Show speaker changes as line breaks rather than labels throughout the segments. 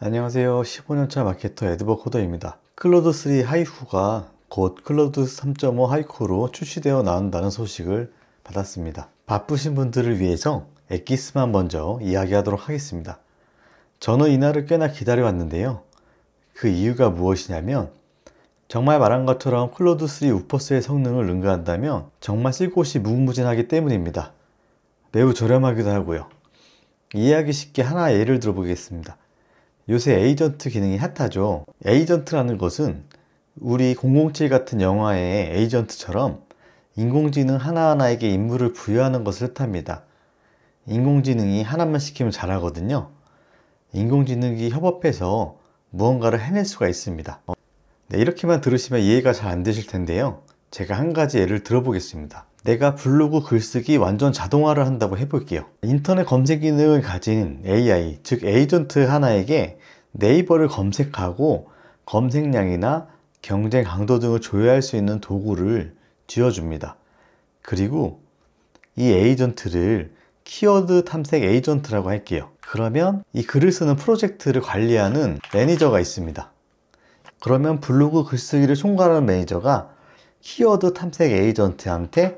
안녕하세요. 15년차 마케터 에드버 코더입니다. 클로드 3 하이쿠가 곧 클로드 3.5 하이쿠로 출시되어 나온다는 소식을 받았습니다. 바쁘신 분들을 위해서 엑기스만 먼저 이야기하도록 하겠습니다. 저는 이날을 꽤나 기다려왔는데요. 그 이유가 무엇이냐면 정말 말한 것처럼 클로드 3 우퍼스의 성능을 능가한다면 정말 쓸 곳이 무궁무진하기 때문입니다. 매우 저렴하기도 하고요. 이해하기 쉽게 하나 예를 들어보겠습니다. 요새 에이전트 기능이 핫하죠. 에이전트라는 것은 우리 007 같은 영화의 에이전트처럼 인공지능 하나하나에게 임무를 부여하는 것을 뜻합니다. 인공지능이 하나만 시키면 잘하거든요. 인공지능이 협업해서 무언가를 해낼 수가 있습니다. 네, 이렇게만 들으시면 이해가 잘 안 되실 텐데요. 제가 한 가지 예를 들어보겠습니다. 내가 블로그 글쓰기 완전 자동화를 한다고 해볼게요. 인터넷 검색 기능을 가진 AI, 즉 에이전트 하나에게 네이버를 검색하고 검색량이나 경쟁 강도 등을 조회할 수 있는 도구를 쥐어줍니다. 그리고 이 에이전트를 키워드 탐색 에이전트라고 할게요. 그러면 이 글을 쓰는 프로젝트를 관리하는 매니저가 있습니다. 그러면 블로그 글쓰기를 총괄하는 매니저가 키워드 탐색 에이전트한테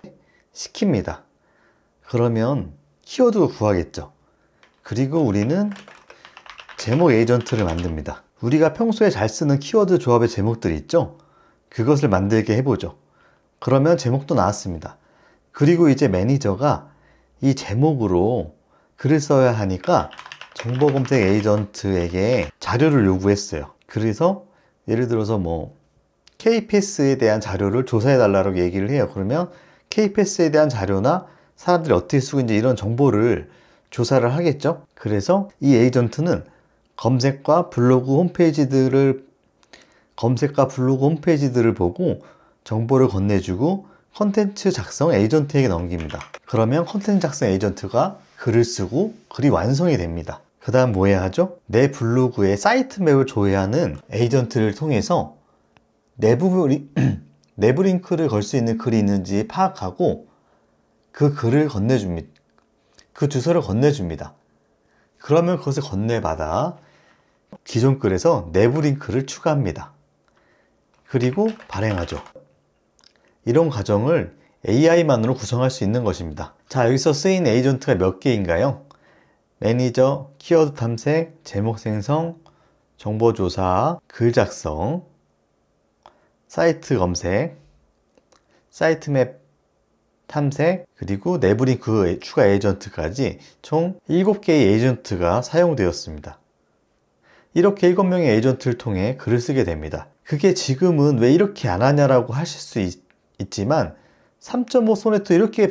시킵니다. 그러면 키워드를 구하겠죠. 그리고 우리는 제목 에이전트를 만듭니다. 우리가 평소에 잘 쓰는 키워드 조합의 제목들이 있죠. 그것을 만들게 해보죠. 그러면 제목도 나왔습니다. 그리고 이제 매니저가 이 제목으로 글을 써야 하니까 정보검색 에이전트에게 자료를 요구했어요. 그래서 예를 들어서 KPS에 대한 자료를 조사해 달라고 얘기를 해요. 그러면 KPS에 대한 자료나 사람들이 어떻게 쓰고 있는지 이런 정보를 조사를 하겠죠. 그래서 이 에이전트는 검색과 블로그 홈페이지들을 보고 정보를 건네주고 컨텐츠 작성 에이전트에게 넘깁니다. 그러면 컨텐츠 작성 에이전트가 글을 쓰고 글이 완성이 됩니다. 그 다음 뭐 해야 하죠? 내 블로그에 사이트 맵을 조회하는 에이전트를 통해서 내부 링크를 걸 수 있는 글이 있는지 파악하고 그 글을 건네줍니다. 그 주소를 건네줍니다. 그러면 그것을 건네받아 기존 글에서 내부 링크를 추가합니다. 그리고 발행하죠. 이런 과정을 AI만으로 구성할 수 있는 것입니다. 자, 여기서 쓰인 에이전트가 몇 개인가요? 매니저, 키워드 탐색, 제목 생성, 정보조사, 글 작성, 사이트 검색, 사이트 맵 탐색, 그리고 내부 링크 추가 에이전트까지 총 7개의 에이전트가 사용되었습니다. 이렇게 7명의 에이전트를 통해 글을 쓰게 됩니다. 그게 지금은 왜 이렇게 안 하냐라고 하실 수 있지만 3.5 소네트 이렇게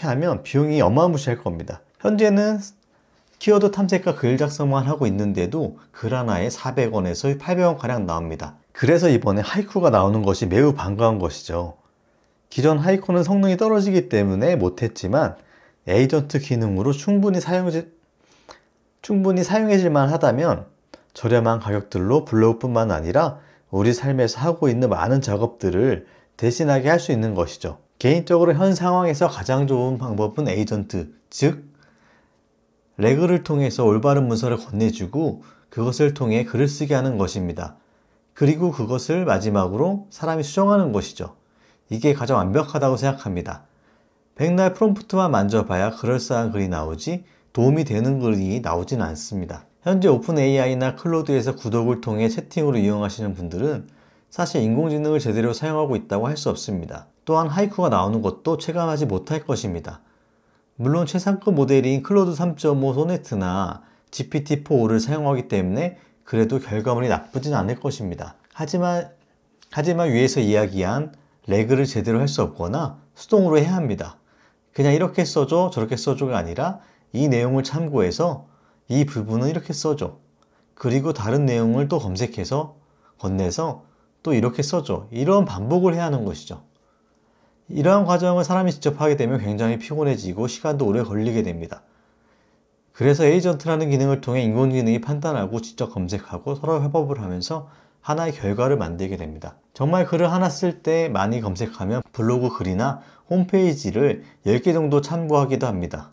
하면 비용이 어마무시할 겁니다. 현재는 키워드 탐색과 글 작성만 하고 있는데도 글 하나에 400원에서 800원 가량 나옵니다. 그래서 이번에 하이쿠가 나오는 것이 매우 반가운 것이죠. 기존 하이쿠는 성능이 떨어지기 때문에 못했지만 에이전트 기능으로 충분히 사용해질만 하다면 저렴한 가격들로 블로그뿐만 아니라 우리 삶에서 하고 있는 많은 작업들을 대신하게 할 수 있는 것이죠. 개인적으로 현 상황에서 가장 좋은 방법은 에이전트, 즉 레그를 통해서 올바른 문서를 건네주고 그것을 통해 글을 쓰게 하는 것입니다. 그리고 그것을 마지막으로 사람이 수정하는 것이죠. 이게 가장 완벽하다고 생각합니다. 백날 프롬프트만 만져봐야 그럴싸한 글이 나오지 도움이 되는 글이 나오진 않습니다. 현재 오픈 AI나 클로드에서 구독을 통해 채팅으로 이용하시는 분들은 사실 인공지능을 제대로 사용하고 있다고 할 수 없습니다. 또한 하이쿠가 나오는 것도 체감하지 못할 것입니다. 물론 최상급 모델인 클로드 3.5 소네트나 GPT-4를 사용하기 때문에 그래도 결과물이 나쁘진 않을 것입니다. 하지만 위에서 이야기한 레그를 제대로 할 수 없거나 수동으로 해야 합니다. 그냥 이렇게 써줘 저렇게 써줘가 아니라 이 내용을 참고해서 이 부분은 이렇게 써줘, 그리고 다른 내용을 또 검색해서 건네서 또 이렇게 써줘, 이런 반복을 해야 하는 것이죠. 이러한 과정을 사람이 직접 하게 되면 굉장히 피곤해지고 시간도 오래 걸리게 됩니다. 그래서 에이전트라는 기능을 통해 인공지능이 판단하고 직접 검색하고 서로 협업을 하면서 하나의 결과를 만들게 됩니다. 정말 글을 하나 쓸 때 많이 검색하면 블로그 글이나 홈페이지를 10개 정도 참고하기도 합니다.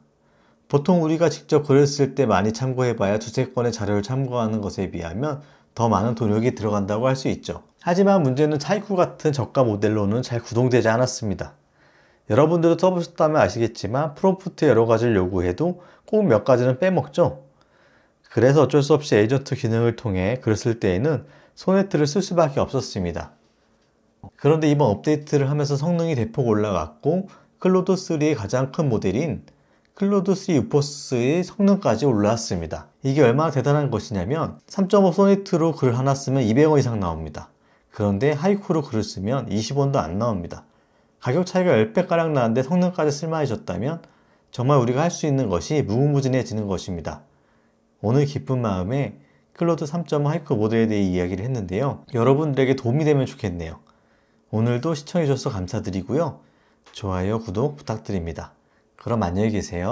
보통 우리가 직접 글을 쓸 때 많이 참고해봐야 두세 건의 자료를 참고하는 것에 비하면 더 많은 노력이 들어간다고 할 수 있죠. 하지만 문제는 하이쿠 같은 저가 모델로는 잘 구동되지 않았습니다. 여러분들도 써보셨다면 아시겠지만 프롬프트에 여러 가지를 요구해도 꼭 몇 가지는 빼먹죠. 그래서 어쩔 수 없이 에이전트 기능을 통해 글을 쓸 때에는 소네트를 쓸 수밖에 없었습니다. 그런데 이번 업데이트를 하면서 성능이 대폭 올라갔고 클로드3의 가장 큰 모델인 클로드3 유포스의 성능까지 올라왔습니다. 이게 얼마나 대단한 것이냐면 3.5 소네트로 글 하나 쓰면 200원 이상 나옵니다. 그런데 하이쿠로 글을 쓰면 20원도 안 나옵니다. 가격 차이가 10배가량 나는데 성능까지 쓸만해졌다면 정말 우리가 할 수 있는 것이 무궁무진해지는 것입니다. 오늘 기쁜 마음에 클로드 3.5 하이쿠 모델에 대해 이야기를 했는데요. 여러분들에게 도움이 되면 좋겠네요. 오늘도 시청해주셔서 감사드리고요. 좋아요, 구독 부탁드립니다. 그럼 안녕히 계세요.